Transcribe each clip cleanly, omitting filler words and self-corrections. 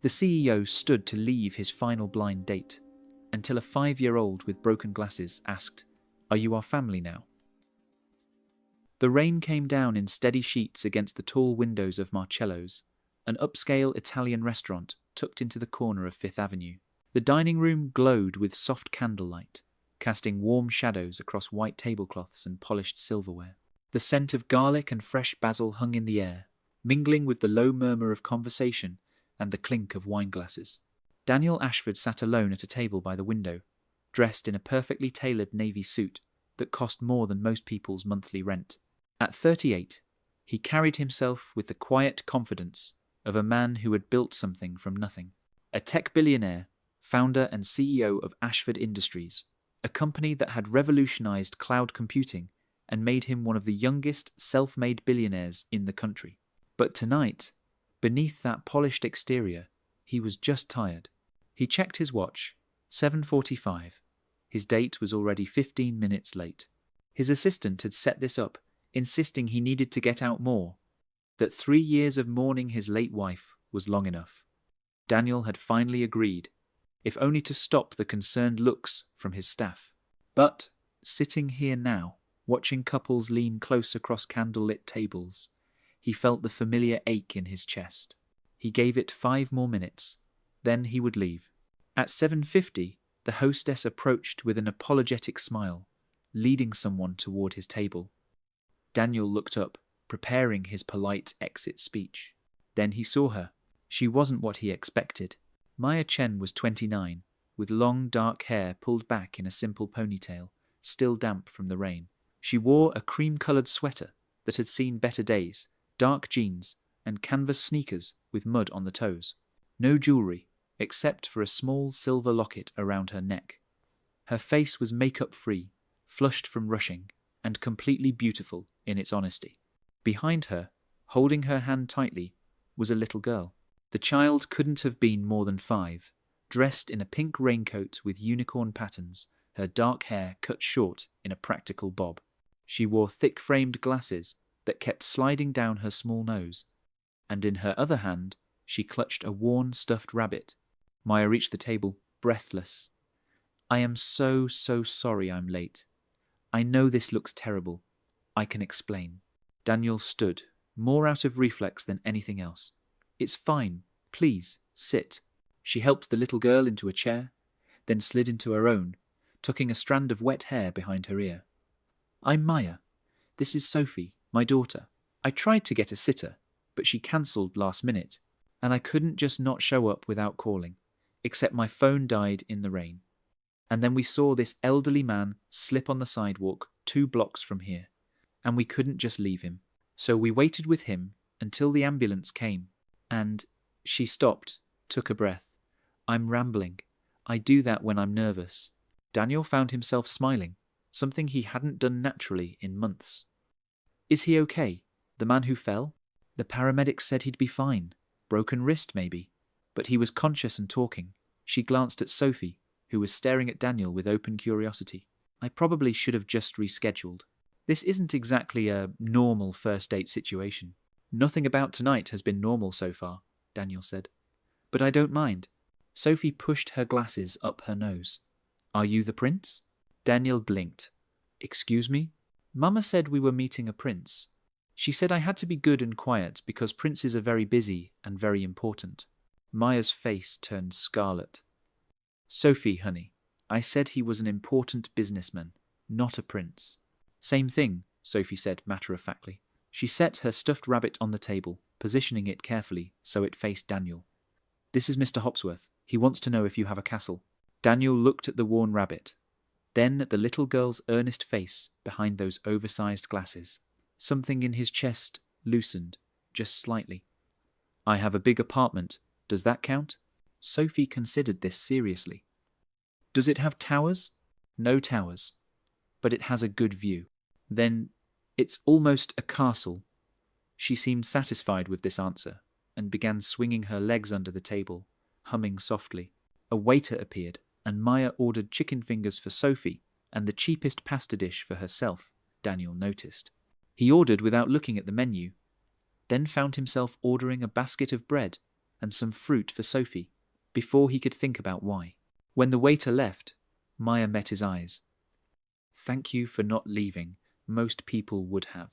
The CEO stood to leave his final blind date, until a 5-year-old with broken glasses asked, "Are you our family now?" The rain came down in steady sheets against the tall windows of Marcello's, an upscale Italian restaurant tucked into the corner of Fifth Avenue. The dining room glowed with soft candlelight, casting warm shadows across white tablecloths and polished silverware. The scent of garlic and fresh basil hung in the air, mingling with the low murmur of conversation and the clink of wine glasses. Daniel Ashford sat alone at a table by the window, dressed in a perfectly tailored navy suit that cost more than most people's monthly rent. At 38, he carried himself with the quiet confidence of a man who had built something from nothing. A tech billionaire, founder and CEO of Ashford Industries, a company that had revolutionized cloud computing and made him one of the youngest self-made billionaires in the country. But tonight, beneath that polished exterior, he was just tired. He checked his watch. 7:45. His date was already 15 minutes late. His assistant had set this up, insisting he needed to get out more, that 3 years of mourning his late wife was long enough. Daniel had finally agreed, if only to stop the concerned looks from his staff. But, sitting here now, watching couples lean close across candlelit tables, he felt the familiar ache in his chest. He gave it 5 more minutes, then he would leave. At 7:50, the hostess approached with an apologetic smile, leading someone toward his table. Daniel looked up, preparing his polite exit speech. Then he saw her. She wasn't what he expected. Maya Chen was 29, with long dark hair pulled back in a simple ponytail, still damp from the rain. She wore a cream-coloured sweater that had seen better days, dark jeans, and canvas sneakers with mud on the toes. No jewellery, except for a small silver locket around her neck. Her face was makeup-free, flushed from rushing, and completely beautiful in its honesty. Behind her, holding her hand tightly, was a little girl. The child couldn't have been more than 5, dressed in a pink raincoat with unicorn patterns, her dark hair cut short in a practical bob. She wore thick-framed glasses that kept sliding down her small nose, and in her other hand she clutched a worn stuffed rabbit. Maya reached the table, breathless. "I am so sorry I'm late. I know this looks terrible. I can explain." Daniel stood, more out of reflex than anything else. "It's fine. Please, sit." She helped the little girl into a chair, then slid into her own, tucking a strand of wet hair behind her ear. "I'm Maya. This is Sophie, my daughter. I tried to get a sitter, but she cancelled last minute, and I couldn't just not show up without calling, except my phone died in the rain. And then we saw this elderly man slip on the sidewalk 2 blocks from here, and we couldn't just leave him. So we waited with him until the ambulance came, and..." She stopped, took a breath. "I'm rambling. I do that when I'm nervous." Daniel found himself smiling, something he hadn't done naturally in months. "Is he okay? The man who fell? The paramedics said he'd be fine. Broken wrist, maybe. But he was conscious and talking." She glanced at Sophie, who was staring at Daniel with open curiosity. "I probably should have just rescheduled. This isn't exactly a normal first date situation." "Nothing about tonight has been normal so far," Daniel said. "But I don't mind." Sophie pushed her glasses up her nose. "Are you the prince?" Daniel blinked. "Excuse me?" "Mama said we were meeting a prince. She said I had to be good and quiet because princes are very busy and very important." Maya's face turned scarlet. "Sophie, honey, I said he was an important businessman, not a prince." "Same thing," Sophie said matter-of-factly. She set her stuffed rabbit on the table, positioning it carefully so it faced Daniel. "This is Mr. Hopsworth. He wants to know if you have a castle." Daniel looked at the worn rabbit, then at the little girl's earnest face behind those oversized glasses. Something in his chest loosened, just slightly. "I have a big apartment. Does that count?" Sophie considered this seriously. "Does it have towers?" "No towers, but it has a good view." "Then it's almost a castle." She seemed satisfied with this answer and began swinging her legs under the table, humming softly. A waiter appeared, and Maya ordered chicken fingers for Sophie and the cheapest pasta dish for herself, Daniel noticed. He ordered without looking at the menu, then found himself ordering a basket of bread, and some fruit for Sophie, before he could think about why. When the waiter left, Maya met his eyes. "Thank you for not leaving. Most people would have."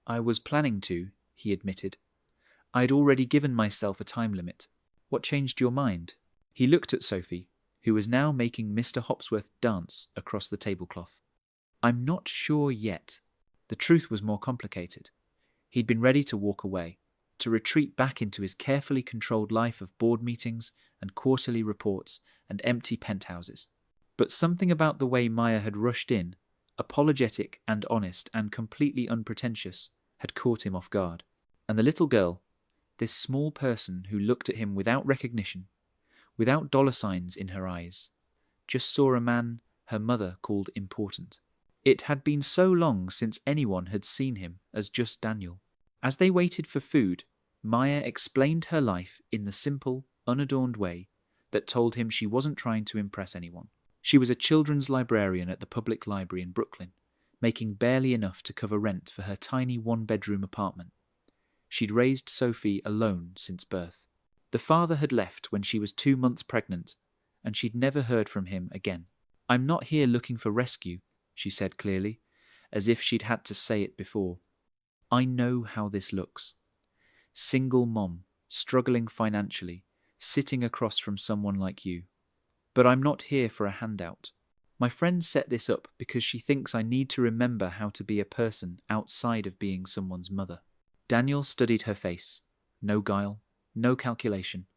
"I was planning to," he admitted. "I'd already given myself a time limit. What changed your mind?" He looked at Sophie, who was now making Mr. Hopsworth dance across the tablecloth. "I'm not sure yet." The truth was more complicated. He'd been ready to walk away, to retreat back into his carefully controlled life of board meetings and quarterly reports and empty penthouses. But something about the way Maya had rushed in, apologetic and honest and completely unpretentious, had caught him off guard. And the little girl, this small person who looked at him without recognition, without dollar signs in her eyes, just saw a man her mother called important. It had been so long since anyone had seen him as just Daniel. As they waited for food, Maya explained her life in the simple, unadorned way that told him she wasn't trying to impress anyone. She was a children's librarian at the public library in Brooklyn, making barely enough to cover rent for her tiny one-bedroom apartment. She'd raised Sophie alone since birth. The father had left when she was 2 months pregnant, and she'd never heard from him again. "I'm not here looking for rescue," she said clearly, as if she'd had to say it before. "I know how this looks. Single mom, struggling financially, sitting across from someone like you. But I'm not here for a handout. My friend set this up because she thinks I need to remember how to be a person outside of being someone's mother." Daniel studied her face. No guile, no calculation.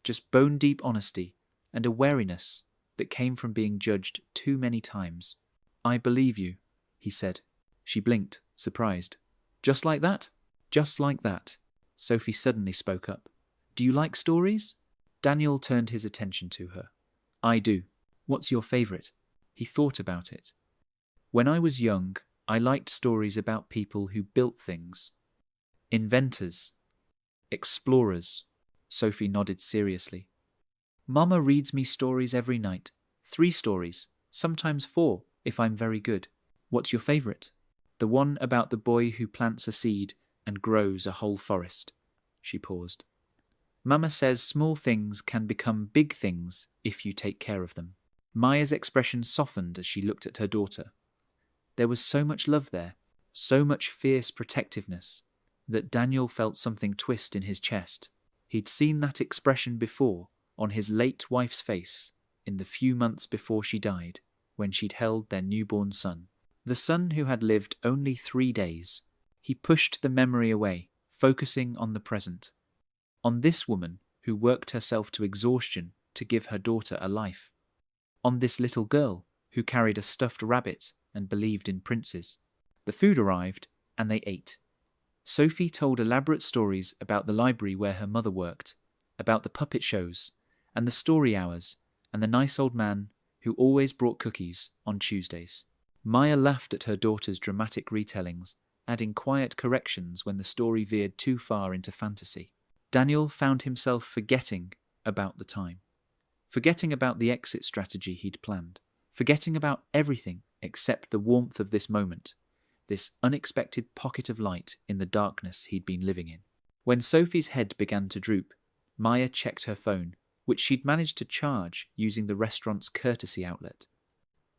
Just bone-deep honesty and a wariness that came from being judged too many times. "I believe you," he said. She blinked, surprised. "Just like that?" "Just like that." Sophie suddenly spoke up. "Do you like stories?" Daniel turned his attention to her. "I do. What's your favourite?" He thought about it. "When I was young, I liked stories about people who built things. Inventors. Explorers." Sophie nodded seriously. "Mama reads me stories every night. 3 stories, sometimes 4, if I'm very good." "What's your favourite?" "The one about the boy who plants a seed and grows a whole forest." She paused. "Mama says small things can become big things if you take care of them." Maya's expression softened as she looked at her daughter. There was so much love there, so much fierce protectiveness, that Daniel felt something twist in his chest. He'd seen that expression before on his late wife's face in the few months before she died, when she'd held their newborn son. The son who had lived only 3 days. He pushed the memory away, focusing on the present. On this woman who worked herself to exhaustion to give her daughter a life. On this little girl who carried a stuffed rabbit and believed in princes. The food arrived, and they ate. Sophie told elaborate stories about the library where her mother worked, about the puppet shows, and the story hours, and the nice old man who always brought cookies on Tuesdays. Maya laughed at her daughter's dramatic retellings, adding quiet corrections when the story veered too far into fantasy. Daniel found himself forgetting about the time, forgetting about the exit strategy he'd planned, forgetting about everything except the warmth of this moment, this unexpected pocket of light in the darkness he'd been living in. When Sophie's head began to droop, Maya checked her phone, which she'd managed to charge using the restaurant's courtesy outlet.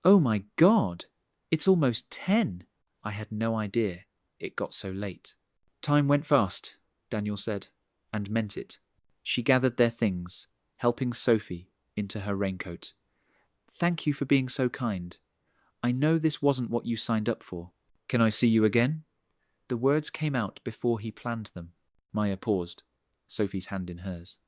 "Oh my God! It's almost 10! I had no idea it got so late." "Time went fast," Daniel said, and meant it. She gathered their things, helping Sophie into her raincoat. "Thank you for being so kind. I know this wasn't what you signed up for. Can I see you again?" The words came out before he planned them. Maya paused, Sophie's hand in hers.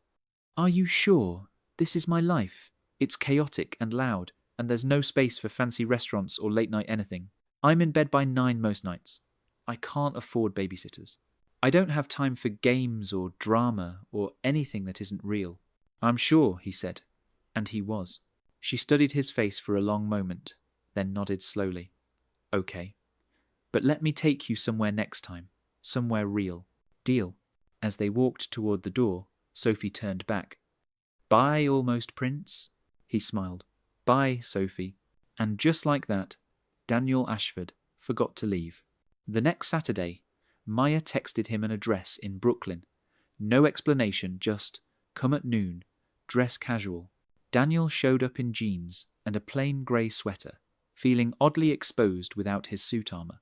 "Are you sure? This is my life. It's chaotic and loud, and there's no space for fancy restaurants or late-night anything. I'm in bed by 9 most nights. I can't afford babysitters. I don't have time for games or drama or anything that isn't real." "I'm sure," he said, and he was. She studied his face for a long moment, then nodded slowly. "Okay. But let me take you somewhere next time, somewhere real. Deal?" As they walked toward the door, Sophie turned back. "Bye, almost prince," he smiled. "Bye, Sophie." And just like that, Daniel Ashford forgot to leave. The next Saturday, Maya texted him an address in Brooklyn. No explanation, just Come at noon. Dress casual. Daniel showed up in jeans and a plain grey sweater, feeling oddly exposed without his suit armor.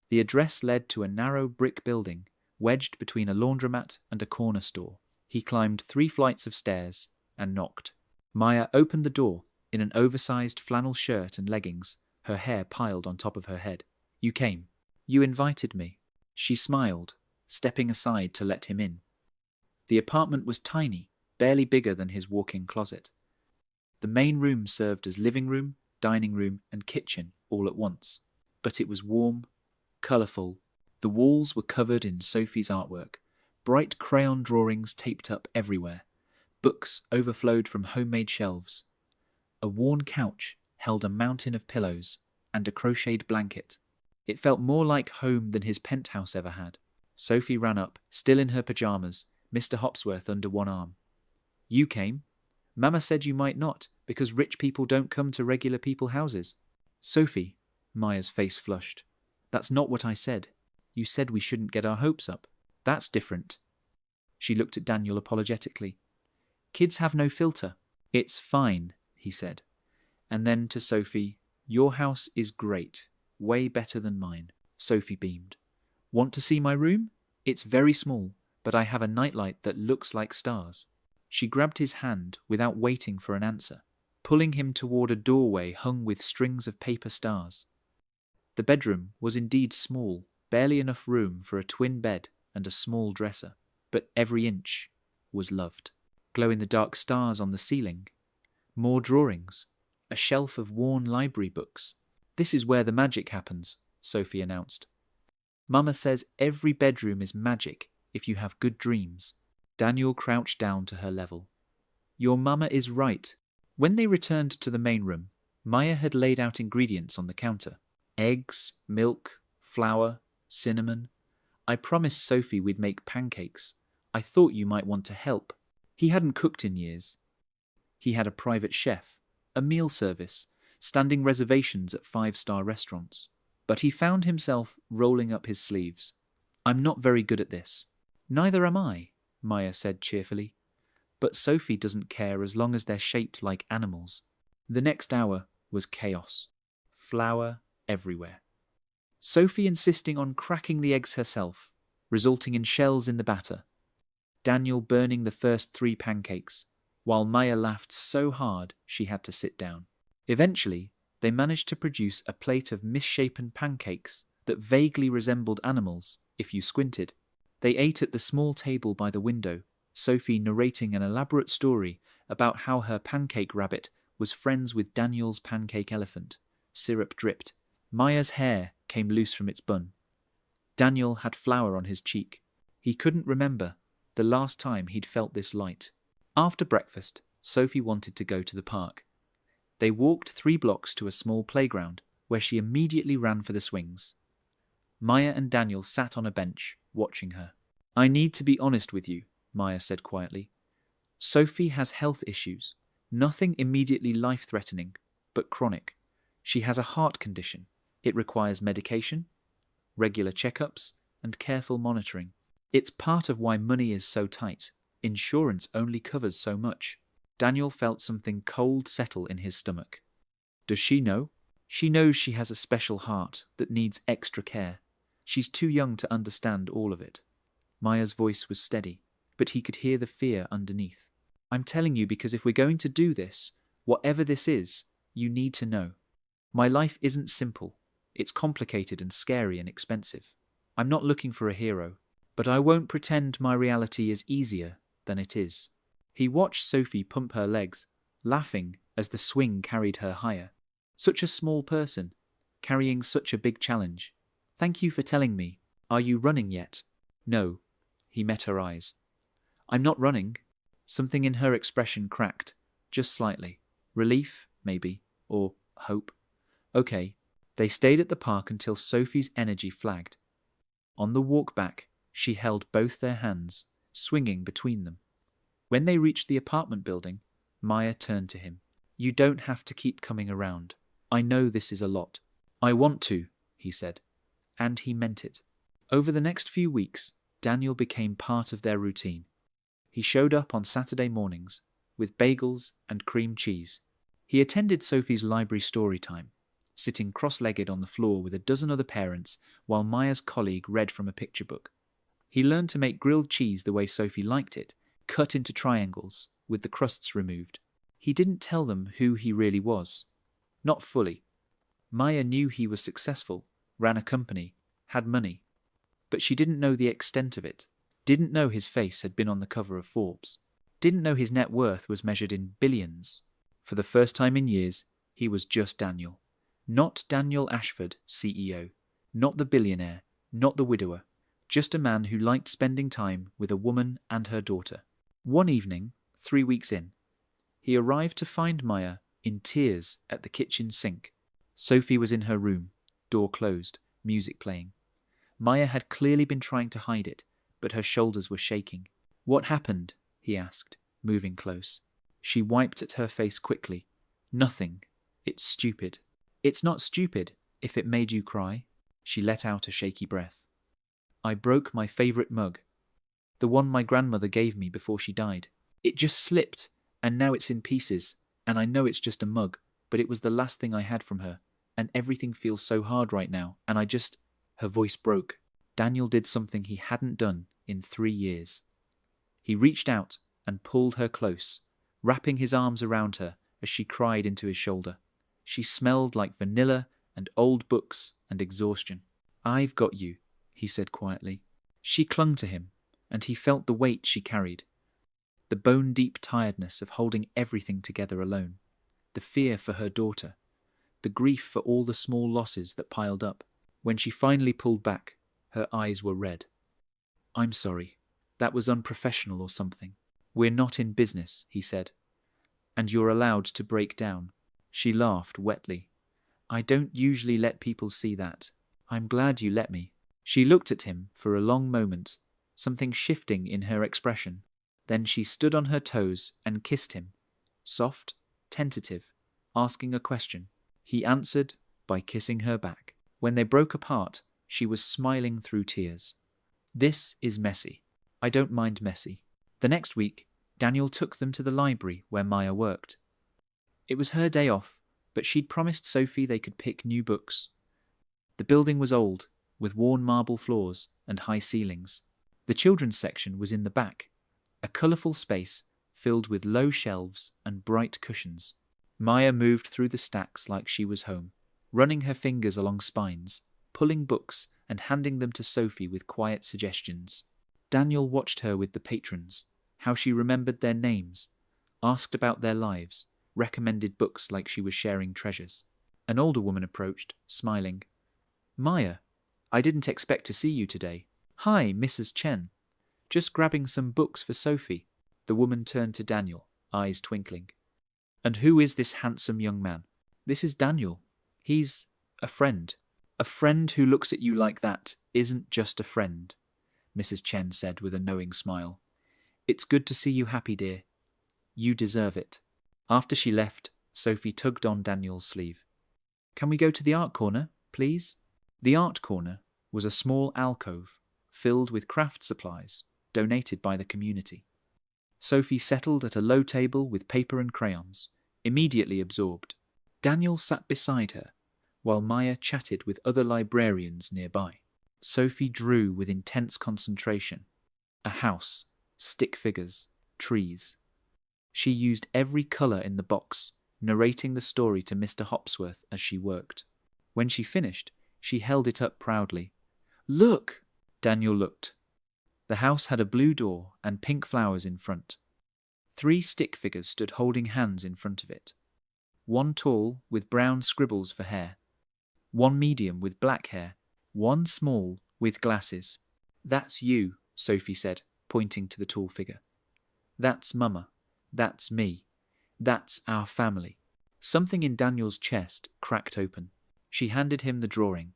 The address led to a narrow brick building, wedged between a laundromat and a corner store. He climbed 3 flights of stairs and knocked. Maya opened the door in an oversized flannel shirt and leggings, her hair piled on top of her head. You came. You invited me. She smiled, stepping aside to let him in. The apartment was tiny, barely bigger than his walk-in closet. The main room served as living room, dining room, and kitchen all at once. But it was warm, colourful. The walls were covered in Sophie's artwork, bright crayon drawings taped up everywhere. Books overflowed from homemade shelves. A worn couch held a mountain of pillows and a crocheted blanket. It felt more like home than his penthouse ever had. Sophie ran up, still in her pyjamas, Mr. Hopsworth under one arm. You came. Mama said you might not, because rich people don't come to regular people's houses. Sophie, Maya's face flushed. That's not what I said. You said we shouldn't get our hopes up. That's different. She looked at Daniel apologetically. Kids have no filter. It's fine, he said. And then to Sophie, your house is great. Way better than mine. Sophie beamed. Want to see my room? It's very small, but I have a nightlight that looks like stars. She grabbed his hand without waiting for an answer, pulling him toward a doorway hung with strings of paper stars. The bedroom was indeed small, barely enough room for a twin bed and a small dresser, but every inch was loved. Glow-in-the-dark stars on the ceiling, more drawings, a shelf of worn library books. This is where the magic happens, Sophie announced. Mama says every bedroom is magic if you have good dreams. Daniel crouched down to her level. Your mama is right. When they returned to the main room, Maya had laid out ingredients on the counter. Eggs, milk, flour, cinnamon. I promised Sophie we'd make pancakes. I thought you might want to help. He hadn't cooked in years. He had a private chef, a meal service, standing reservations at 5-star restaurants. But he found himself rolling up his sleeves. I'm not very good at this. Neither am I, Maya said cheerfully. But Sophie doesn't care as long as they're shaped like animals. The next hour was chaos. Flour everywhere. Sophie insisting on cracking the eggs herself, resulting in shells in the batter. Daniel burning the first 3 pancakes, while Maya laughed so hard she had to sit down. Eventually, they managed to produce a plate of misshapen pancakes that vaguely resembled animals if you squinted. They ate at the small table by the window, Sophie narrating an elaborate story about how her pancake rabbit was friends with Daniel's pancake elephant. Syrup dripped. Maya's hair came loose from its bun. Daniel had flour on his cheek. He couldn't remember the last time he'd felt this light. After breakfast, Sophie wanted to go to the park. They walked 3 blocks to a small playground, where she immediately ran for the swings. Maya and Daniel sat on a bench, watching her. I need to be honest with you, Maya said quietly. Sophie has health issues. Nothing immediately life-threatening, but chronic. She has a heart condition. It requires medication, regular checkups, and careful monitoring. It's part of why money is so tight. Insurance only covers so much. Daniel felt something cold settle in his stomach. Does she know? She knows she has a special heart that needs extra care. She's too young to understand all of it. Maya's voice was steady, but he could hear the fear underneath. I'm telling you because if we're going to do this, whatever this is, you need to know. My life isn't simple. It's complicated and scary and expensive. I'm not looking for a hero, but I won't pretend my reality is easier than it is. He watched Sophie pump her legs, laughing as the swing carried her higher. Such a small person, carrying such a big challenge. Thank you for telling me. Are you running yet? No. He met her eyes. I'm not running. Something in her expression cracked, just slightly. Relief, maybe, or hope. Okay. They stayed at the park until Sophie's energy flagged. On the walk back, she held both their hands, swinging between them. When they reached the apartment building, Maya turned to him. You don't have to keep coming around. I know this is a lot. I want to, he said. And he meant it. Over the next few weeks, Daniel became part of their routine. He showed up on Saturday mornings with bagels and cream cheese. He attended Sophie's library story time, sitting cross-legged on the floor with a dozen other parents while Maya's colleague read from a picture book. He learned to make grilled cheese the way Sophie liked it, cut into triangles, with the crusts removed. He didn't tell them who he really was. Not fully. Maya knew he was successful, ran a company, had money. But she didn't know the extent of it. Didn't know his face had been on the cover of Forbes. Didn't know his net worth was measured in billions. For the first time in years, he was just Daniel. Not Daniel Ashford, CEO. Not the billionaire. Not the widower. Just a man who liked spending time with a woman and her daughter. One evening, 3 weeks in, he arrived to find Maya in tears at the kitchen sink. Sophie was in her room, door closed, music playing. Maya had clearly been trying to hide it, but her shoulders were shaking. "What happened?" he asked, moving close. She wiped at her face quickly. "Nothing. It's stupid." "It's not stupid if it made you cry." She let out a shaky breath. "I broke my favourite mug. The one my grandmother gave me before she died. It just slipped, and now it's in pieces, and I know it's just a mug, but it was the last thing I had from her, and everything feels so hard right now, and I just—" Her voice broke. Daniel did something he hadn't done in 3 years. He reached out and pulled her close, wrapping his arms around her as she cried into his shoulder. She smelled like vanilla and old books and exhaustion. "I've got you," he said quietly. She clung to him, and he felt the weight she carried. The bone-deep tiredness of holding everything together alone. The fear for her daughter. The grief for all the small losses that piled up. When she finally pulled back, her eyes were red. "I'm sorry. That was unprofessional or something. We're not in business," he said. "And you're allowed to break down." She laughed wetly. "I don't usually let people see that. I'm glad you let me." She looked at him for a long moment, something shifting in her expression. Then she stood on her toes and kissed him, soft, tentative, asking a question. He answered by kissing her back. When they broke apart, she was smiling through tears. "This is messy. I don't mind messy." The next week, Daniel took them to the library where Maya worked. It was her day off, but she'd promised Sophie they could pick new books. The building was old, with worn marble floors and high ceilings. The children's section was in the back, a colourful space filled with low shelves and bright cushions. Maya moved through the stacks like she was home, running her fingers along spines, pulling books and handing them to Sophie with quiet suggestions. Daniel watched her with the patrons, how she remembered their names, asked about their lives, recommended books like she was sharing treasures. An older woman approached, smiling. "Maya, I didn't expect to see you today." "Hi, Mrs. Chen. Just grabbing some books for Sophie." The woman turned to Daniel, eyes twinkling. "And who is this handsome young man?" "This is Daniel. He's a friend." "A friend who looks at you like that isn't just a friend," Mrs. Chen said with a knowing smile. "It's good to see you happy, dear. You deserve it." After she left, Sophie tugged on Daniel's sleeve. "Can we go to the art corner, please?" The art corner was a small alcove filled with craft supplies donated by the community. Sophie settled at a low table with paper and crayons, immediately absorbed. Daniel sat beside her, while Maya chatted with other librarians nearby. Sophie drew with intense concentration. A house, stick figures, trees. She used every colour in the box, narrating the story to Mr. Hopsworth as she worked. When she finished, she held it up proudly. "Look!" Daniel looked. The house had a blue door and pink flowers in front. 3 stick figures stood holding hands in front of it. One tall, with brown scribbles for hair. One medium, with black hair. One small, with glasses. "That's you," Sophie said, pointing to the tall figure. "That's Mama. That's me. That's our family." Something in Daniel's chest cracked open. She handed him the drawing.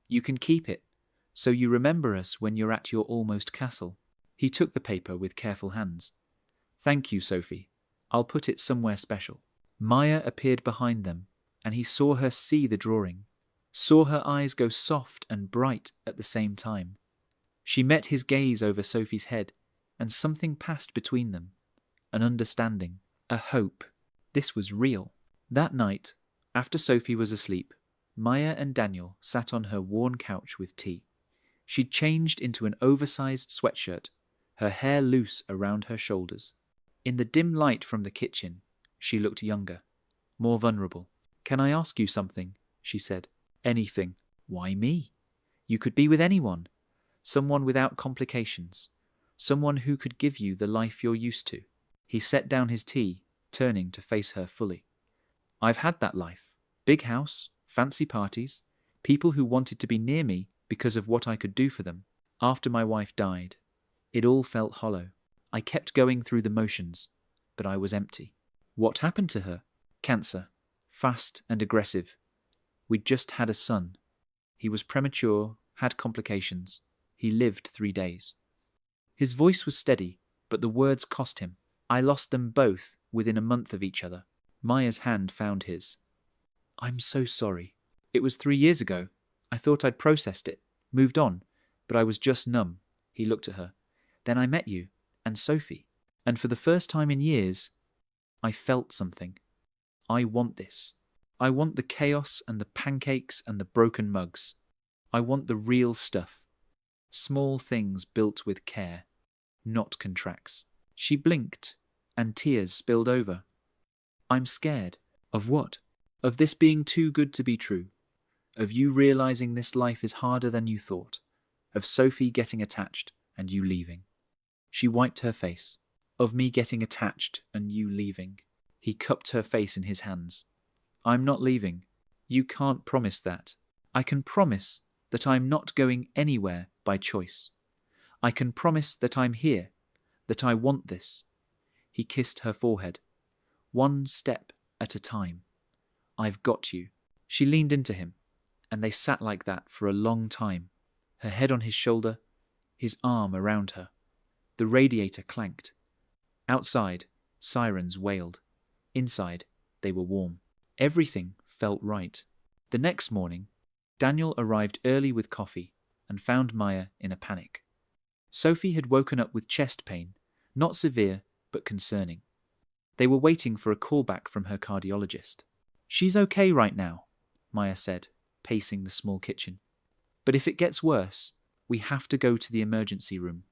"You can keep it, so you remember us when you're at your almost castle." He took the paper with careful hands. "Thank you, Sophie. I'll put it somewhere special." Maya appeared behind them, and he saw her see the drawing, saw her eyes go soft and bright at the same time. She met his gaze over Sophie's head, and something passed between them. An understanding, a hope. This was real. That night, after Sophie was asleep, Maya and Daniel sat on her worn couch with tea. She'd changed into an oversized sweatshirt, her hair loose around her shoulders. In the dim light from the kitchen, she looked younger, more vulnerable. "Can I ask you something?" she said. "Anything." "Why me? You could be with anyone. Someone without complications. Someone who could give you the life you're used to." He set down his tea, turning to face her fully. "I've had that life. Big house, fancy parties, people who wanted to be near me because of what I could do for them. After my wife died, it all felt hollow. I kept going through the motions, but I was empty." "What happened to her?" "Cancer. Fast and aggressive. We'd just had a son. He was premature, had complications. He lived 3 days." His voice was steady, but the words cost him. "I lost them both within a month of each other." Maya's hand found his. "I'm so sorry. It was 3 years ago. I thought I'd processed it, moved on, but I was just numb." He looked at her. "Then I met you, and Sophie, and for the first time in years, I felt something. I want this. I want the chaos and the pancakes and the broken mugs. I want the real stuff. Small things built with care, not contracts." She blinked, and tears spilled over. "I'm scared." "Of what?" "Of this being too good to be true. Of you realizing this life is harder than you thought. Of Sophie getting attached and you leaving." She wiped her face. "Of me getting attached and you leaving." He cupped her face in his hands. "I'm not leaving. You can't promise that. I can promise that I'm not going anywhere by choice. I can promise that I'm here, that I want this." He kissed her forehead. "One step at a time. I've got you." She leaned into him, and they sat like that for a long time, her head on his shoulder, his arm around her. The radiator clanked. Outside, sirens wailed. Inside, they were warm. Everything felt right. The next morning, Daniel arrived early with coffee and found Maya in a panic. Sophie had woken up with chest pain, not severe, but concerning. They were waiting for a callback from her cardiologist. "She's okay right now," Maya said, pacing the small kitchen. "But if it gets worse, we have to go to the emergency room.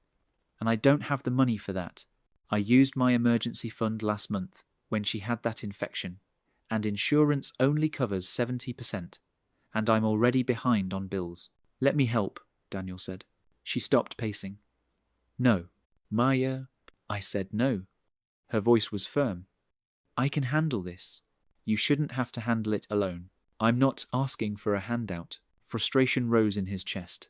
And I don't have the money for that. I used my emergency fund last month when she had that infection, and insurance only covers 70%, and I'm already behind on bills." "Let me help," Daniel said. She stopped pacing. "No." "Maya." I said no. Her voice was firm. "I can handle this. You shouldn't have to handle it alone." "I'm not asking for a handout." Frustration rose in his chest.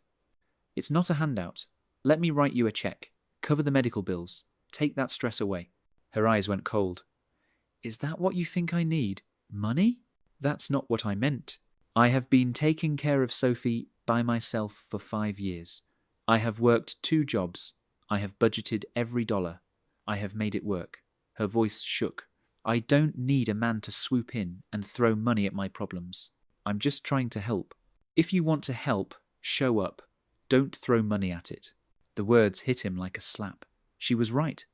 "It's not a handout. Let me write you a check. Cover the medical bills. Take that stress away." Her eyes went cold. "Is that what you think I need? Money?" "That's not what I meant. I have been taking care of Sophie by myself for 5 years. I have worked 2 jobs. I have budgeted every dollar. I have made it work." Her voice shook. "I don't need a man to swoop in and throw money at my problems. I'm just trying to help. If you want to help, show up. Don't throw money at it." The words hit him like a slap. She was right.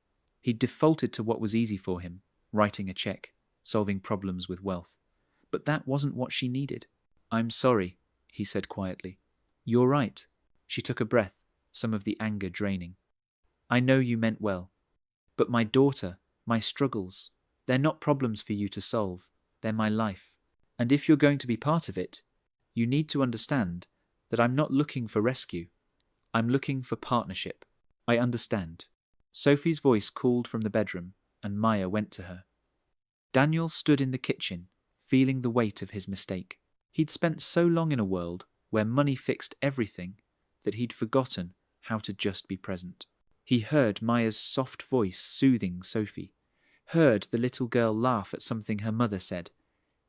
He'd defaulted to what was easy for him, writing a check, solving problems with wealth. But that wasn't what she needed. "I'm sorry," he said quietly. "You're right." She took a breath, some of the anger draining. "I know you meant well. But my daughter, my struggles, they're not problems for you to solve. They're my life. And if you're going to be part of it, you need to understand that I'm not looking for rescue. I'm looking for partnership." "I understand." Sophie's voice cooled from the bedroom, and Maya went to her. Daniel stood in the kitchen, feeling the weight of his mistake. He'd spent so long in a world where money fixed everything that he'd forgotten how to just be present. He heard Maya's soft voice soothing Sophie, heard the little girl laugh at something her mother said,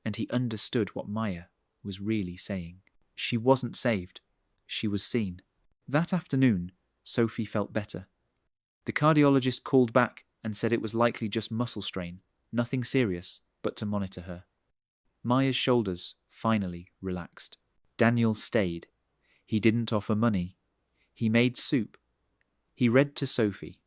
and he understood what Maya was really saying. She wasn't saved. She was seen. That afternoon, Sophie felt better. The cardiologist called back and said it was likely just muscle strain, nothing serious, but to monitor her. Maya's shoulders finally relaxed. Daniel stayed. He didn't offer money. He made soup. He read to Sophie.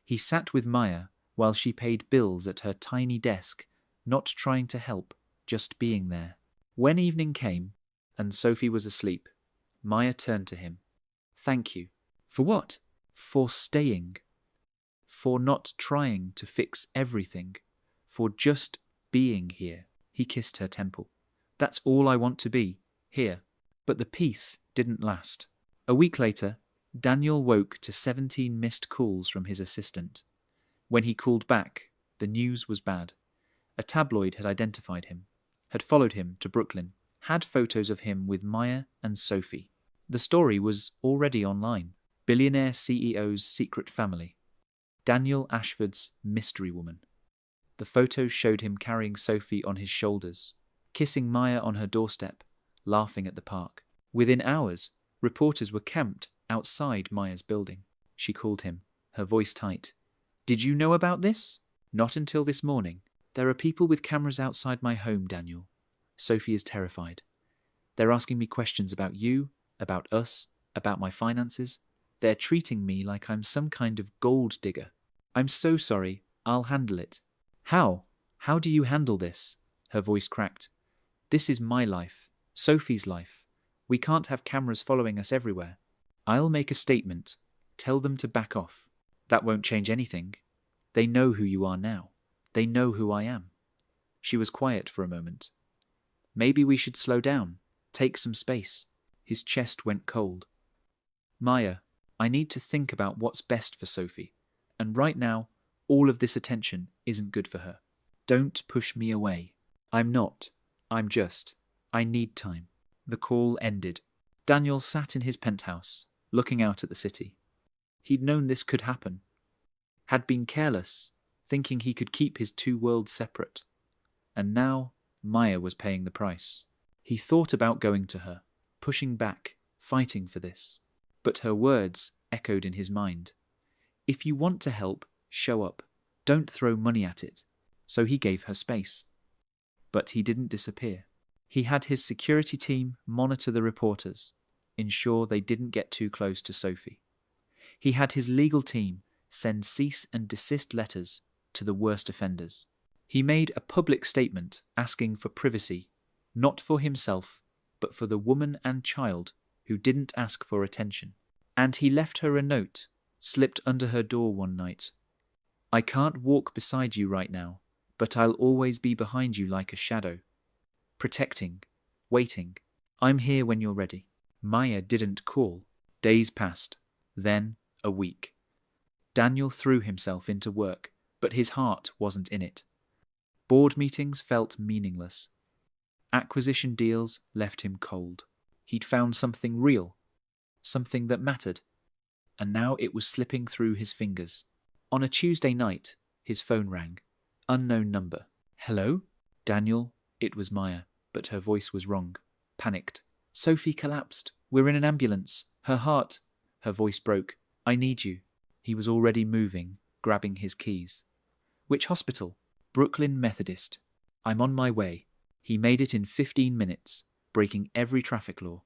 He sat with Maya while she paid bills at her tiny desk, not trying to help, just being there. When evening came, and Sophie was asleep, Maya turned to him. "Thank you." "For what?" "For staying. For not trying to fix everything. For just being here." He kissed her temple. "That's all I want to be, here." But the peace didn't last. A week later, Daniel woke to 17 missed calls from his assistant. When he called back, the news was bad. A tabloid had identified him, had followed him to Brooklyn, had photos of him with Maya and Sophie. The story was already online. Billionaire CEO's secret family. Daniel Ashford's mystery woman. The photos showed him carrying Sophie on his shoulders, kissing Maya on her doorstep, laughing at the park. Within hours, reporters were camped outside Maya's building. She called him, her voice tight. "Did you know about this?" "Not until this morning. There are people with cameras outside my home, Daniel." Sophie is terrified. "They're asking me questions about you, about us, about my finances. They're treating me like I'm some kind of gold digger." "I'm so sorry. I'll handle it." "How? How do you handle this?" Her voice cracked. "This is my life, Sophie's life. We can't have cameras following us everywhere." "I'll make a statement. Tell them to back off." "That won't change anything. They know who you are now. They know who I am." She was quiet for a moment. "Maybe we should slow down, take some space." His chest went cold. "Maya, I need to think about what's best for Sophie. And right now, all of this attention isn't good for her. Don't push me away." "I'm not. I need time." The call ended. Daniel sat in his penthouse, looking out at the city. He'd known this could happen. Had been careless, thinking he could keep his two worlds separate. And now, Maya was paying the price. He thought about going to her, pushing back, fighting for this. But her words echoed in his mind. "If you want to help, show up. Don't throw money at it." So he gave her space. But he didn't disappear. He had his security team monitor the reporters, ensure they didn't get too close to Sophie. He had his legal team send cease and desist letters to the worst offenders. He made a public statement asking for privacy, not for himself, but for the woman and child who didn't ask for attention. And he left her a note, slipped under her door one night. "I can't walk beside you right now, but I'll always be behind you like a shadow. Protecting, waiting. I'm here when you're ready." Maya didn't call. Days passed, then a week. Daniel threw himself into work, but his heart wasn't in it. Board meetings felt meaningless. Acquisition deals left him cold. He'd found something real, something that mattered, and now it was slipping through his fingers. On a Tuesday night, his phone rang. Unknown number. "Hello?" "Daniel." It was Maya, but her voice was wrong. Panicked. "Sophie collapsed. We're in an ambulance. Her heart." Her voice broke. "I need you." He was already moving, grabbing his keys. "Which hospital?" "Brooklyn Methodist." "I'm on my way." He made it in 15 minutes, breaking every traffic law.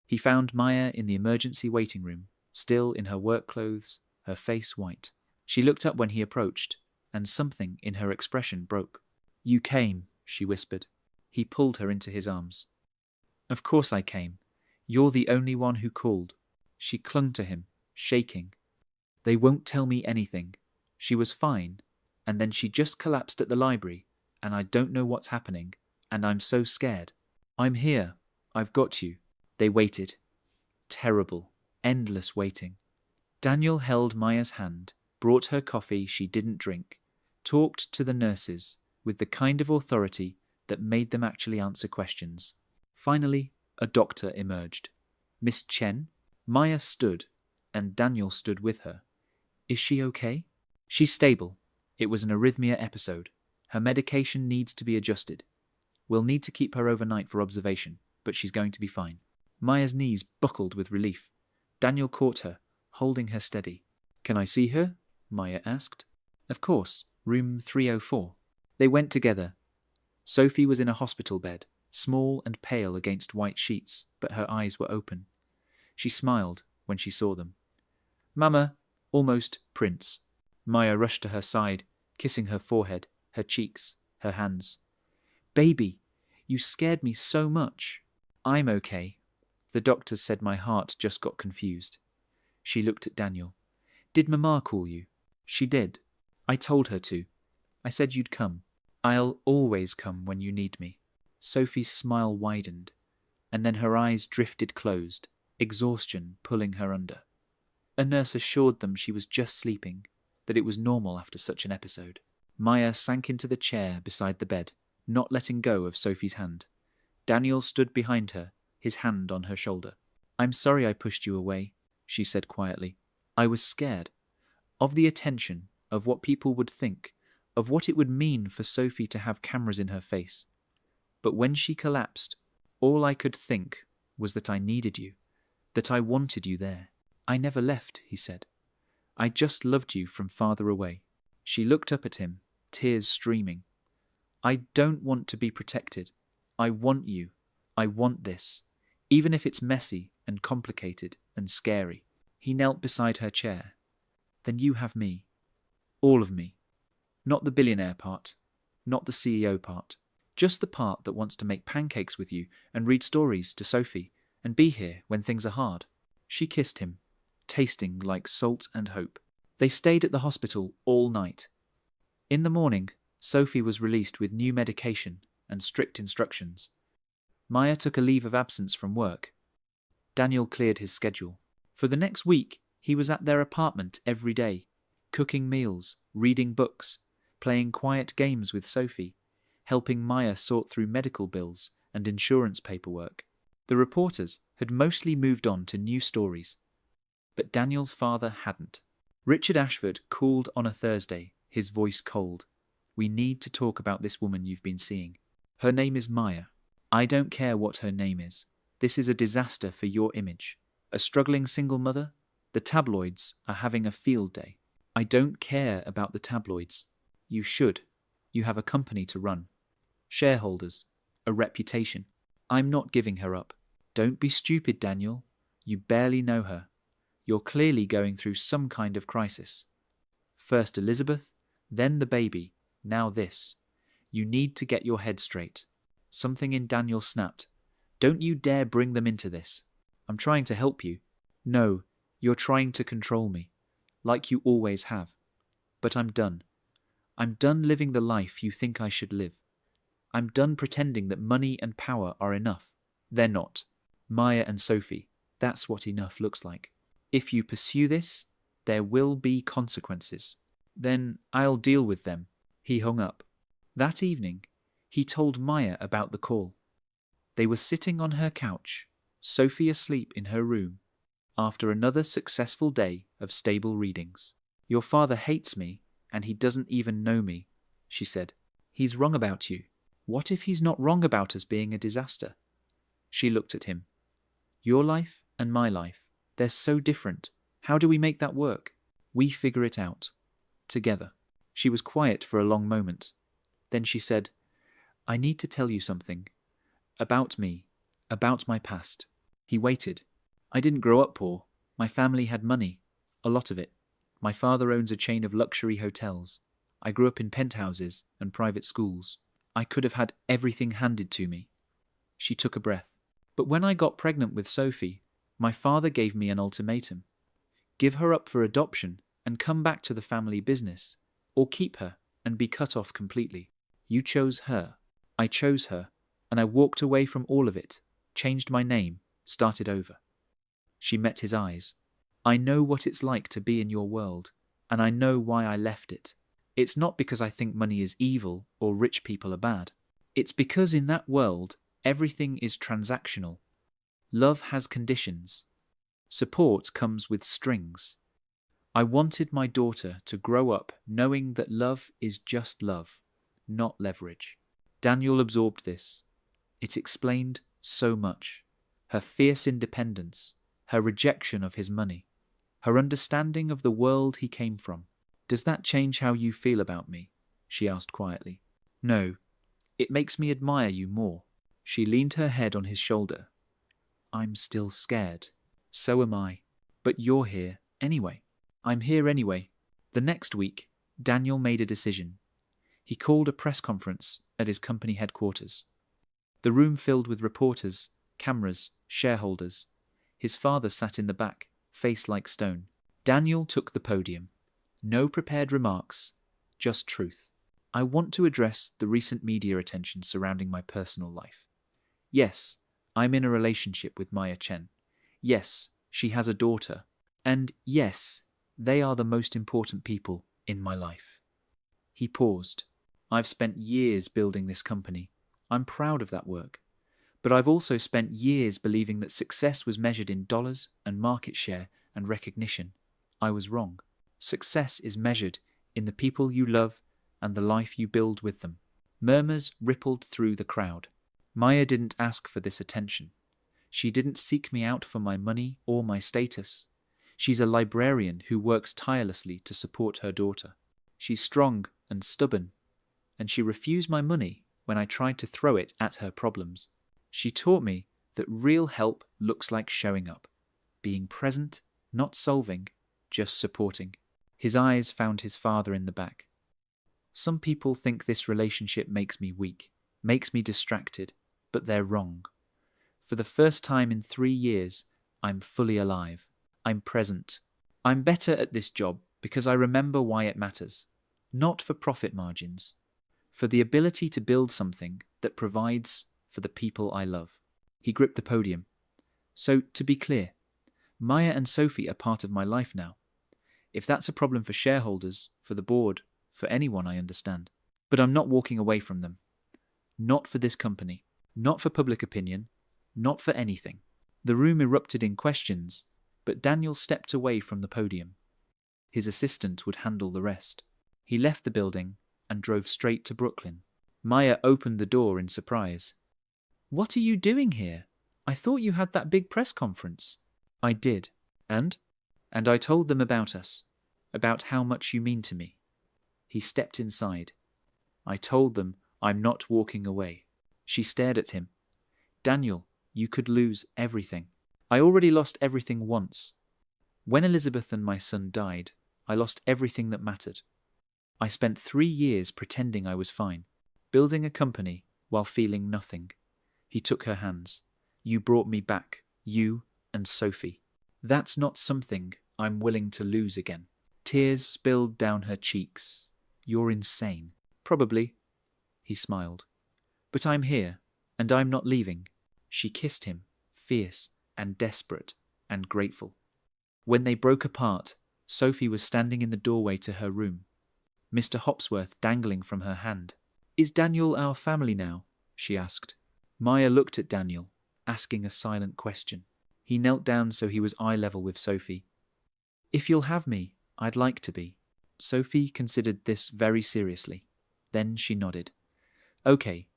He found Maya in the emergency waiting room, still in her work clothes, her face white. She looked up when he approached, and something in her expression broke. "You came," she whispered. He pulled her into his arms. "Of course I came. You're the only one who called." She clung to him, shaking. "They won't tell me anything. She was fine, and then she just collapsed at the library, and I don't know what's happening, and I'm so scared." "I'm here. I've got you." They waited. Terrible, endless waiting. Daniel held Maya's hand, brought her coffee she didn't drink, talked to the nurses with the kind of authority that made them actually answer questions. Finally, a doctor emerged. "Miss Chen?" Maya stood, and Daniel stood with her. "Is she okay?" "She's stable. It was an arrhythmia episode. Her medication needs to be adjusted. We'll need to keep her overnight for observation, but she's going to be fine." Maya's knees buckled with relief. Daniel caught her, holding her steady. "Can I see her?" Maya asked. "Of course, room 304. They went together. Sophie was in a hospital bed, small and pale against white sheets, but her eyes were open. She smiled when she saw them. "Mama," almost Prince. Maya rushed to her side, kissing her forehead, her cheeks, her hands. Baby, you scared me so much. I'm okay. The doctors said my heart just got confused. She looked at Daniel. Did Mama call you? She did. I told her to. I said you'd come. I'll always come when you need me. Sophie's smile widened, and then her eyes drifted closed, exhaustion pulling her under. A nurse assured them she was just sleeping, that it was normal after such an episode. Maya sank into the chair beside the bed, not letting go of Sophie's hand. Daniel stood behind her, his hand on her shoulder. I'm sorry I pushed you away, she said quietly. I was scared. Of the attention, of what people would think, of what it would mean for Sophie to have cameras in her face. But when she collapsed, all I could think was that I needed you, that I wanted you there. I never left, he said. I just loved you from farther away. She looked up at him, tears streaming. I don't want to be protected. I want you. I want this, even if it's messy and complicated and scary. He knelt beside her chair. Then you have me. All of me. Not the billionaire part, not the CEO part. Just the part that wants to make pancakes with you and read stories to Sophie and be here when things are hard. She kissed him, tasting like salt and hope. They stayed at the hospital all night. In the morning, Sophie was released with new medication and strict instructions. Maya took a leave of absence from work. Daniel cleared his schedule. For the next week, he was at their apartment every day, cooking meals, reading books, playing quiet games with Sophie, helping Maya sort through medical bills and insurance paperwork. The reporters had mostly moved on to new stories, but Daniel's father hadn't. Richard Ashford called on a Thursday, his voice cold. We need to talk about this woman you've been seeing. Her name is Maya. I don't care what her name is. This is a disaster for your image. A struggling single mother? The tabloids are having a field day. I don't care about the tabloids. You should. You have a company to run. Shareholders. A reputation. I'm not giving her up. Don't be stupid, Daniel. You barely know her. You're clearly going through some kind of crisis. First Elizabeth, then the baby, now this. You need to get your head straight. Something in Daniel snapped. Don't you dare bring them into this. I'm trying to help you. No, you're trying to control me, like you always have. But I'm done. I'm done living the life you think I should live. I'm done pretending that money and power are enough. They're not. Maya and Sophie, that's what enough looks like. If you pursue this, there will be consequences. Then I'll deal with them. He hung up. That evening, he told Maya about the call. They were sitting on her couch, Sophie asleep in her room, after another successful day of stable readings. Your father hates me, and he doesn't even know me, she said. He's wrong about you. What if he's not wrong about us being a disaster? She looked at him. Your life and my life, they're so different. How do we make that work? We figure it out. Together. She was quiet for a long moment. Then she said, I need to tell you something. About me. About my past. He waited. I didn't grow up poor. My family had money. A lot of it. My father owns a chain of luxury hotels. I grew up in penthouses and private schools. I could have had everything handed to me. She took a breath. But when I got pregnant with Sophie, my father gave me an ultimatum. Give her up for adoption and come back to the family business, or keep her and be cut off completely. You chose her. I chose her, and I walked away from all of it, changed my name, started over. She met his eyes. I know what it's like to be in your world, and I know why I left it. It's not because I think money is evil or rich people are bad. It's because in that world, everything is transactional. Love has conditions. Support comes with strings. I wanted my daughter to grow up knowing that love is just love, not leverage. Daniel absorbed this. It explained so much. Her fierce independence, her rejection of his money, her understanding of the world he came from. Does that change how you feel about me? She asked quietly. No, it makes me admire you more. She leaned her head on his shoulder. I'm still scared. So am I. But you're here anyway. I'm here anyway. The next week, Daniel made a decision. He called a press conference at his company headquarters. The room filled with reporters, cameras, shareholders. His father sat in the back, face like stone. Daniel took the podium. No prepared remarks, just truth. I want to address the recent media attention surrounding my personal life. Yes, I'm in a relationship with Maya Chen. Yes, she has a daughter. And yes, they are the most important people in my life. He paused. I've spent years building this company. I'm proud of that work. But I've also spent years believing that success was measured in dollars and market share and recognition. I was wrong. Success is measured in the people you love and the life you build with them. Murmurs rippled through the crowd. Maya didn't ask for this attention. She didn't seek me out for my money or my status. She's a librarian who works tirelessly to support her daughter. She's strong and stubborn, and she refused my money when I tried to throw it at her problems. She taught me that real help looks like showing up, being present, not solving, just supporting. His eyes found his father in the back. Some people think this relationship makes me weak, makes me distracted, but they're wrong. For the first time in 3 years, I'm fully alive. I'm present. I'm better at this job because I remember why it matters. Not for profit margins. For the ability to build something that provides for the people I love. He gripped the podium. So, to be clear, Maya and Sophie are part of my life now. If that's a problem for shareholders, for the board, for anyone, I understand. But I'm not walking away from them. Not for this company. Not for public opinion. Not for anything. The room erupted in questions, but Daniel stepped away from the podium. His assistant would handle the rest. He left the building and drove straight to Brooklyn. Maya opened the door in surprise. "What are you doing here? I thought you had that big press conference." "I did. And I told them about us, about how much you mean to me." He stepped inside. "I told them I'm not walking away." She stared at him. "Daniel, you could lose everything." "I already lost everything once. When Elizabeth and my son died, I lost everything that mattered. I spent 3 years pretending I was fine, building a company while feeling nothing." He took her hands. "You brought me back, you and Sophie. That's not something I'm willing to lose again." Tears spilled down her cheeks. "You're insane." "Probably." He smiled. "But I'm here, and I'm not leaving." She kissed him, fierce and desperate and grateful. When they broke apart, Sophie was standing in the doorway to her room, Mr. Hopsworth dangling from her hand. "Is Daniel our family now?" she asked. Maya looked at Daniel, asking a silent question. He knelt down so he was eye level with Sophie. "If you'll have me, I'd like to be." Sophie considered this very seriously. Then she nodded. "Okay,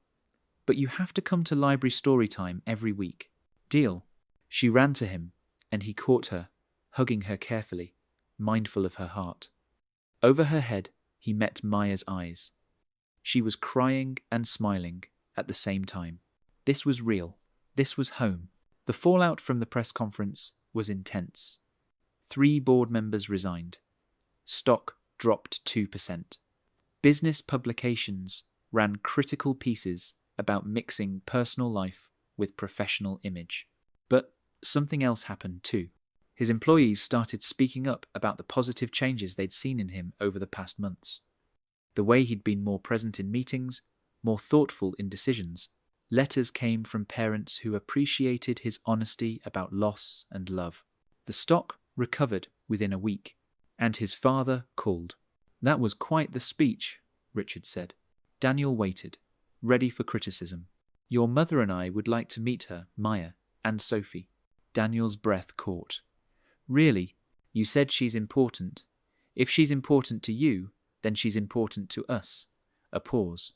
but you have to come to library story time every week." "Deal." She ran to him, and he caught her, hugging her carefully, mindful of her heart. Over her head, he met Maya's eyes. She was crying and smiling at the same time. This was real. This was home. The fallout from the press conference was intense. 3 board members resigned. Stock dropped 2%. Business publications ran critical pieces about mixing personal life with professional image. But something else happened too. His employees started speaking up about the positive changes they'd seen in him over the past months. The way he'd been more present in meetings, more thoughtful in decisions. Letters came from parents who appreciated his honesty about loss and love. The stock recovered within a week, and his father called. "That was quite the speech," Richard said. Daniel waited, ready for criticism. "Your mother and I would like to meet her, Maya, and Sophie." Daniel's breath caught. "Really? You said she's important. If she's important to you, then she's important to us." A pause.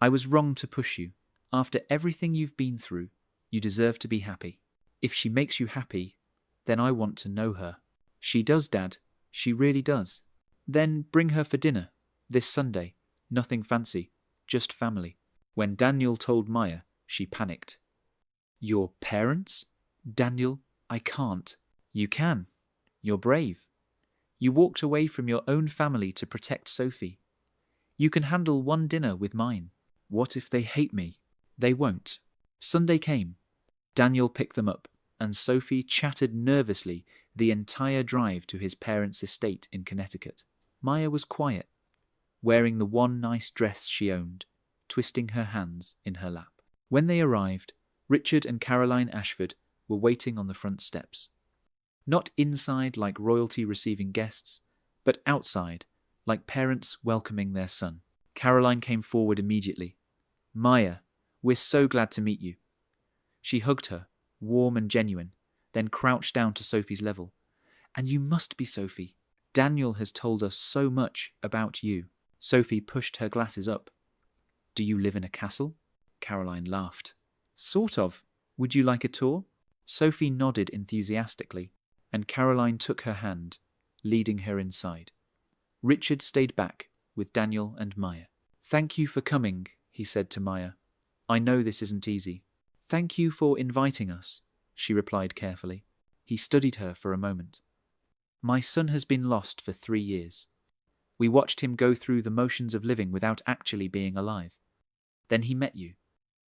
"I was wrong to push you. After everything you've been through, you deserve to be happy. If she makes you happy, then I want to know her." "She does, Dad. She really does." "Then bring her for dinner. This Sunday. Nothing fancy. Just family." When Daniel told Maya, she panicked. "Your parents?" "Daniel, I can't." "You can. You're brave. You walked away from your own family to protect Sophie. You can handle one dinner with mine. What if they hate me? They won't. Sunday came. Daniel picked them up, and Sophie chatted nervously the entire drive to his parents' estate in Connecticut. Maya was quiet, wearing the one nice dress she owned, twisting her hands in her lap. When they arrived, Richard and Caroline Ashford were waiting on the front steps. Not inside like royalty receiving guests, but outside like parents welcoming their son. Caroline came forward immediately. Maya, we're so glad to meet you. She hugged her, warm and genuine, then crouched down to Sophie's level. And you must be Sophie. Daniel has told us so much about you. Sophie pushed her glasses up. Do you live in a castle? Caroline laughed. Sort of. Would you like a tour? Sophie nodded enthusiastically, and Caroline took her hand, leading her inside. Richard stayed back with Daniel and Maya. Thank you for coming, he said to Maya. I know this isn't easy. Thank you for inviting us, she replied carefully. He studied her for a moment. My son has been lost for 3 years. We watched him go through the motions of living without actually being alive. Then he met you,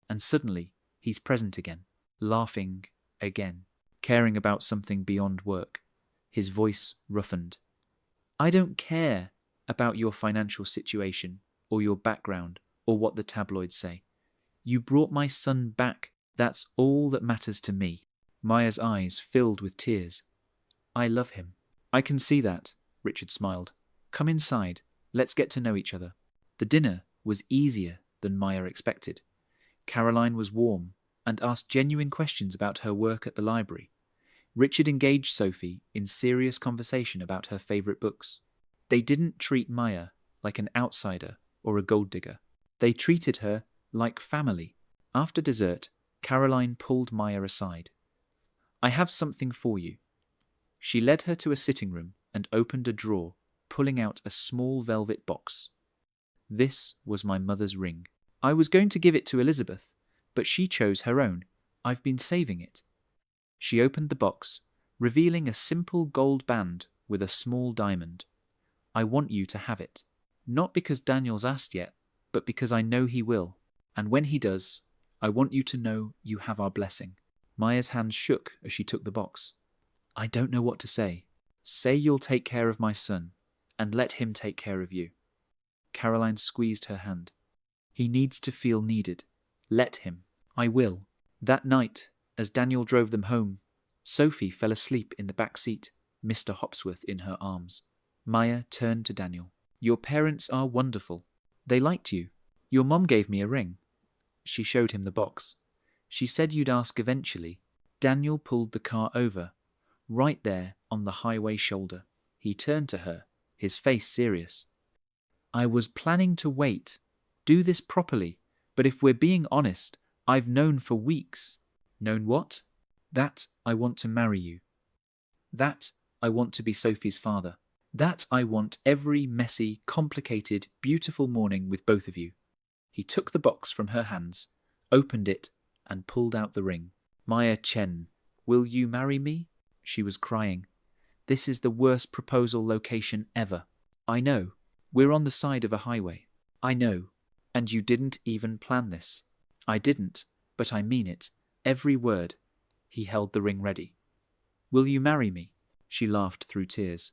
and suddenly he's present again, laughing again, caring about something beyond work. His voice roughened. I don't care about your financial situation or your background or what the tabloids say. You brought my son back. That's all that matters to me. Maya's eyes filled with tears. I love him. I can see that, Richard smiled. Come inside. Let's get to know each other. The dinner was easier than Maya expected. Caroline was warm and asked genuine questions about her work at the library. Richard engaged Sophie in serious conversation about her favourite books. They didn't treat Maya like an outsider or a gold digger. They treated her like family. After dessert, Caroline pulled Maya aside. I have something for you. She led her to a sitting room and opened a drawer, pulling out a small velvet box. This was my mother's ring. I was going to give it to Elizabeth, but she chose her own. I've been saving it. She opened the box, revealing a simple gold band with a small diamond. I want you to have it. Not because Daniel's asked yet, but because I know he will. And when he does, I want you to know you have our blessing. Maya's hands shook as she took the box. I don't know what to say. Say you'll take care of my son, and let him take care of you. Caroline squeezed her hand. He needs to feel needed. Let him. I will. That night, as Daniel drove them home, Sophie fell asleep in the back seat, Mr. Hopsworth in her arms. Maya turned to Daniel. Your parents are wonderful. They liked you. Your mom gave me a ring. She showed him the box. She said you'd ask eventually. Daniel pulled the car over, right there on the highway shoulder. He turned to her, his face serious. I was planning to wait, do this properly, but if we're being honest, I've known for weeks. Known what? That I want to marry you. That I want to be Sophie's father. That I want every messy, complicated, beautiful morning with both of you. He took the box from her hands, opened it, and pulled out the ring. Maya Chen, will you marry me? She was crying. This is the worst proposal location ever. I know. We're on the side of a highway. I know. And you didn't even plan this. I didn't, but I mean it. Every word. He held the ring ready. Will you marry me? She laughed through tears.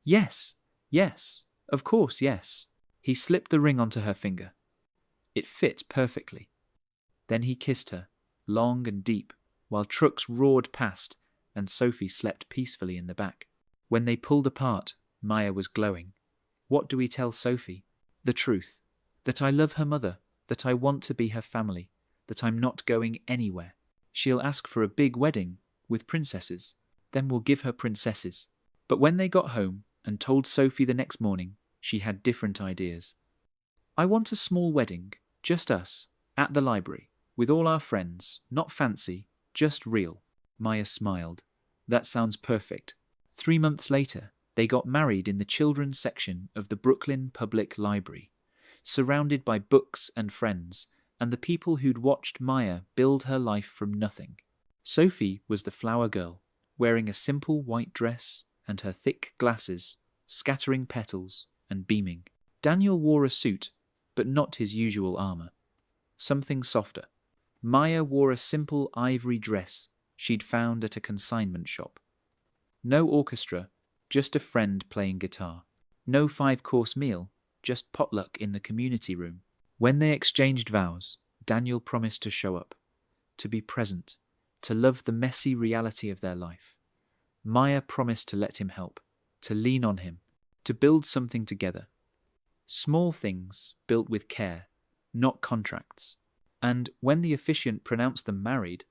Yes, yes, of course, yes. He slipped the ring onto her finger. It fit perfectly. Then he kissed her, long and deep, while trucks roared past and Sophie slept peacefully in the back. When they pulled apart, Maya was glowing. What do we tell Sophie? The truth. That I love her mother, that I want to be her family, that I'm not going anywhere. She'll ask for a big wedding with princesses. Then we'll give her princesses. But when they got home and told Sophie the next morning, she had different ideas. I want a small wedding, just us, at the library, with all our friends, not fancy, just real. Maya smiled. That sounds perfect. 3 months later, they got married in the children's section of the Brooklyn Public Library, surrounded by books and friends, and the people who'd watched Maya build her life from nothing. Sophie was the flower girl, wearing a simple white dress and her thick glasses, scattering petals and beaming. Daniel wore a suit, but not his usual armor. Something softer. Maya wore a simple ivory dress she'd found at a consignment shop. No orchestra, just a friend playing guitar. No 5-course meal, just potluck in the community room. When they exchanged vows, Daniel promised to show up, to be present, to love the messy reality of their life. Maya promised to let him help, to lean on him, to build something together. Small things built with care, not contracts. And when the officiant pronounced them married,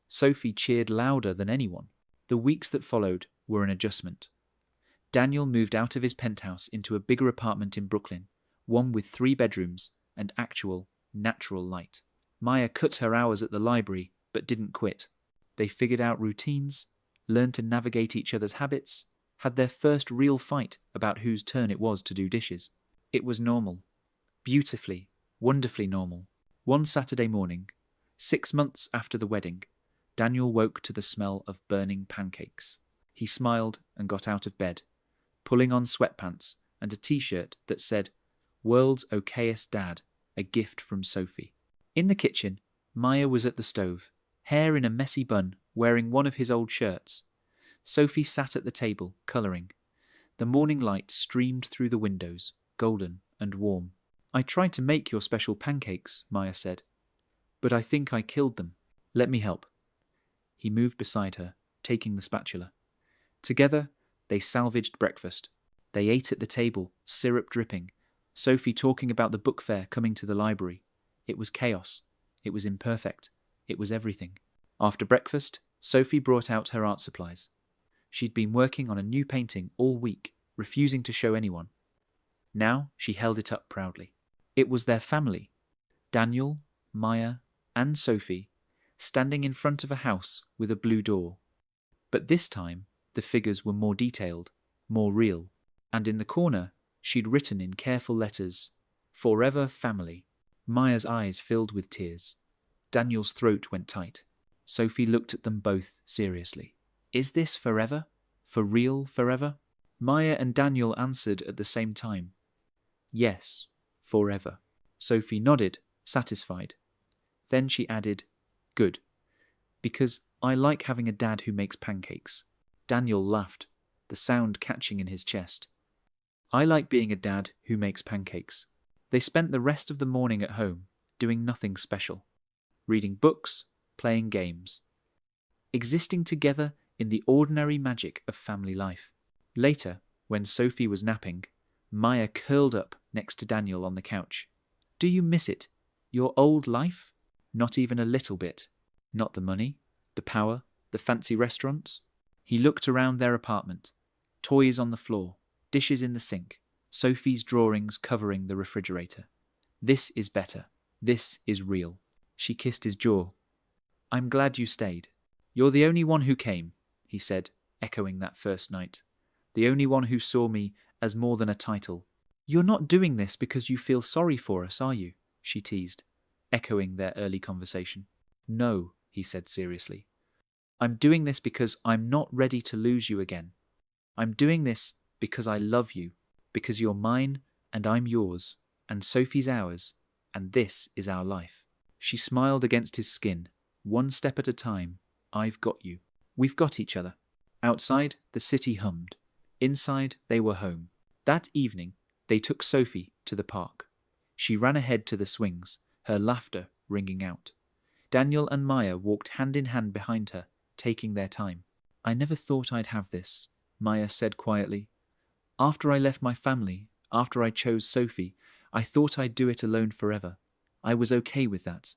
Sophie cheered louder than anyone. The weeks that followed were an adjustment. Daniel moved out of his penthouse into a bigger apartment in Brooklyn, one with 3 bedrooms and actual, natural light. Maya cut her hours at the library, but didn't quit. They figured out routines, learned to navigate each other's habits, had their first real fight about whose turn it was to do dishes. It was normal. Beautifully, wonderfully normal. One Saturday morning, 6 months after the wedding, Daniel woke to the smell of burning pancakes. He smiled and got out of bed, pulling on sweatpants and a t-shirt that said, "World's okayest dad, a gift from Sophie." In the kitchen, Maya was at the stove, hair in a messy bun, wearing one of his old shirts. Sophie sat at the table, colouring. The morning light streamed through the windows, golden and warm. "I tried to make your special pancakes," Maya said, "but I think I killed them. Let me help." He moved beside her, taking the spatula. Together, they salvaged breakfast. They ate at the table, syrup dripping, Sophie talking about the book fair coming to the library. It was chaos. It was imperfect. It was everything. After breakfast, Sophie brought out her art supplies. She'd been working on a new painting all week, refusing to show anyone. Now she held it up proudly. It was their family, Daniel, Maya, and Sophie, standing in front of a house with a blue door. But this time, the figures were more detailed, more real, and in the corner, she'd written in careful letters, "Forever Family." Maya's eyes filled with tears. Daniel's throat went tight. Sophie looked at them both seriously. "Is this forever? For real forever?" Maya and Daniel answered at the same time. "Yes, forever." Sophie nodded, satisfied. Then she added, "Good, because I like having a dad who makes pancakes." Daniel laughed, the sound catching in his chest. "I like being a dad who makes pancakes." They spent the rest of the morning at home, doing nothing special. Reading books, playing games. Existing together in the ordinary magic of family life. Later, when Sophie was napping, Maya curled up next to Daniel on the couch. "Do you miss it? Your old life?" "Not even a little bit." "Not the money, the power, the fancy restaurants?" He looked around their apartment. Toys on the floor, dishes in the sink, Sophie's drawings covering the refrigerator. "This is better. This is real." She kissed his jaw. "I'm glad you stayed. You're the only one who came," he said, echoing that first night. "The only one who saw me as more than a title." "You're not doing this because you feel sorry for us, are you?" she teased, echoing their early conversation. "No," he said seriously. "I'm doing this because I'm not ready to lose you again. I'm doing this because I love you, because you're mine and I'm yours, and Sophie's ours, and this is our life." She smiled against his skin. "One step at a time. I've got you. We've got each other." Outside, the city hummed. Inside, they were home. That evening, they took Sophie to the park. She ran ahead to the swings, her laughter ringing out. Daniel and Maya walked hand in hand behind her, taking their time. "I never thought I'd have this," Maya said quietly. "After I left my family, after I chose Sophie, I thought I'd do it alone forever. I was okay with that.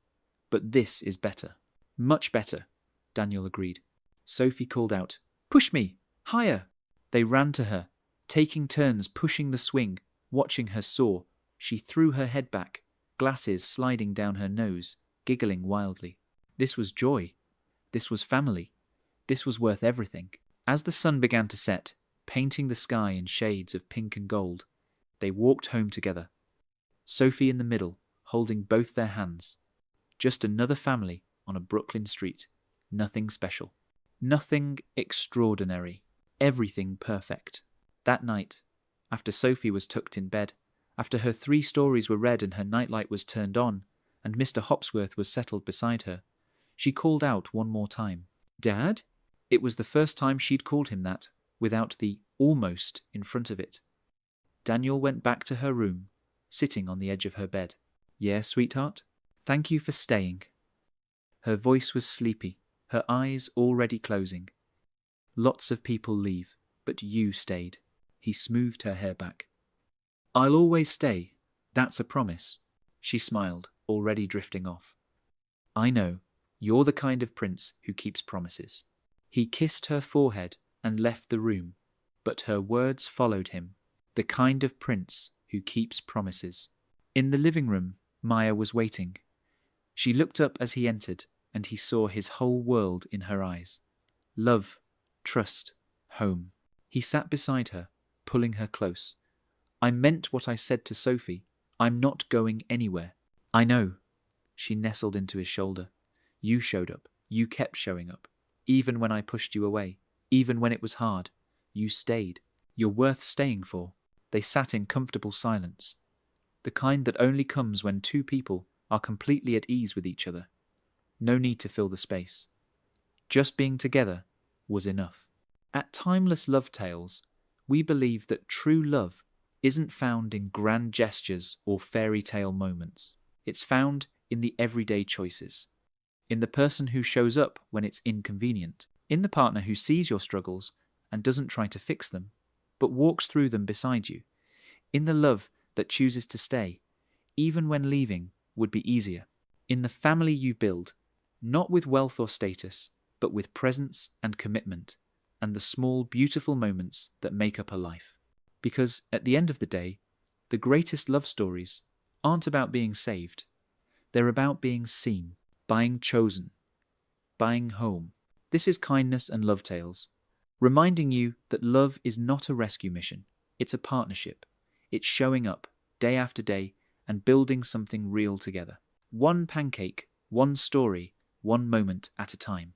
But this is better." "Much better," Daniel agreed. Sophie called out, "Push me! Higher!" They ran to her, taking turns pushing the swing, watching her soar. She threw her head back, glasses sliding down her nose, giggling wildly. This was joy. This was family. This was worth everything. As the sun began to set, painting the sky in shades of pink and gold, they walked home together. Sophie in the middle, holding both their hands. Just another family on a Brooklyn street. Nothing special. Nothing extraordinary. Everything perfect. That night, after Sophie was tucked in bed, after her 3 stories were read and her nightlight was turned on, and Mr. Hopsworth was settled beside her, she called out one more time, "Dad?" It was the first time she'd called him that, without the almost in front of it. Daniel went back to her room, sitting on the edge of her bed. "Yeah, sweetheart? Thank you for staying." Her voice was sleepy, her eyes already closing. "Lots of people leave, but you stayed." He smoothed her hair back. "I'll always stay. That's a promise." She smiled, already drifting off. "I know. You're the kind of prince who keeps promises." He kissed her forehead and left the room, but her words followed him. The kind of prince who keeps promises. In the living room, Maya was waiting. She looked up as he entered, and he saw his whole world in her eyes. Love, trust, home. He sat beside her, pulling her close. "I meant what I said to Sophie. I'm not going anywhere." "I know." She nestled into his shoulder. "You showed up. You kept showing up. Even when I pushed you away. Even when it was hard. You stayed. You're worth staying for." They sat in comfortable silence. The kind that only comes when 2 people are completely at ease with each other. No need to fill the space. Just being together was enough. At Timeless Love Tales, we believe that true love isn't found in grand gestures or fairy tale moments. It's found in the everyday choices. In the person who shows up when it's inconvenient. In the partner who sees your struggles and doesn't try to fix them, but walks through them beside you. In the love that chooses to stay, even when leaving would be easier. In the family you build, not with wealth or status, but with presence and commitment, and the small, beautiful moments that make up a life. Because at the end of the day, the greatest love stories aren't about being saved. They're about being seen, being chosen, being home. This is Kindness and Love Tales, reminding you that love is not a rescue mission. It's a partnership. It's showing up day after day and building something real together. One pancake, one story, one moment at a time.